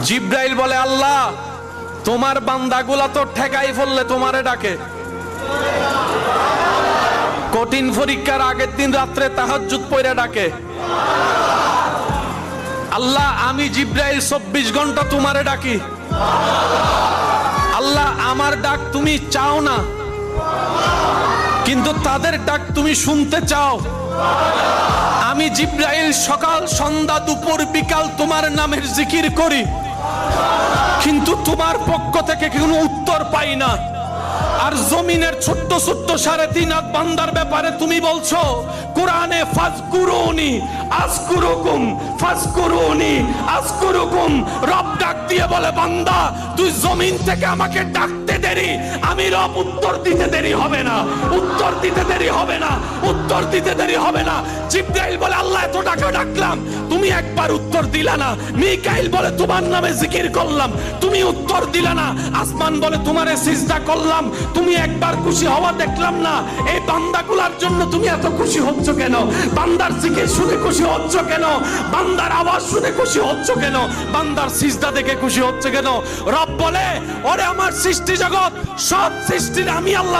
জিব্রাইল বলে, আল্লাহ তোমার বান্দাগুলা তো ঠেকাই ফেললে তোমারে ডাকে। কঠিন পরীক্ষার আগের দিন রাত্রে তাহাজ্জুদ পড়ে ডাকে। আল্লাহ আমি জিব্রাইল 24 ঘন্টা তোমারে ডাকি। আল্লাহ আমার ডাক তুমি চাও না, কিন্তু তাদের ডাক তুমি শুনতে চাও। আমি জিব্রাইল সকাল সন্ধ্যা দুপুর বিকাল তোমার নামের জিকির করি, কিন্তু তোমার পক্ষ থেকে কোনো উত্তর পাই না। আর জমিনের ছোট্ট ছোট্ট 3.5 লাখ বান্দার ব্যাপারে তুমি বলছো কোরআনে, ফাজকুরুনি আযকুরুকুম ফাজকুরুনি আযকুরুকুম। রব ডাক দিয়ে বলে, বান্দা তুই জমিন থেকে আমাকে ডাকতে দেরি, আমি রব উত্তর দিতে দেরি হবে না, উত্তর দিতে দেরি হবে না, উত্তর দিতে দেরি হবে না। জিব্রাইল বলে, আল্লাহ এত টাকা ডাকলাম তুমি একবার উত্তর দিলা না। মিকাইল বলে, তোমার নামে জিকির করলাম তুমি উত্তর দিলা না। আসমান বলে, তোমারে সিজদা করলাম তুমি একবার খুশি হওয়া দেখলাম না। এই বান্দাগুলার জন্য তুমি এত খুশি হচ্ছ কেন? বান্দার জিকির শুনে খুশি হচ্ছ কেন? বান্দার আওয়াজ শুনে খুশি হচ্ছ কেন? বান্দার সিজদা দেখে খুশি হচ্ছে কেন? রব বলে, ওরে আমার সৃষ্টি জগৎ, সব সৃষ্টির আমি আল্লাহ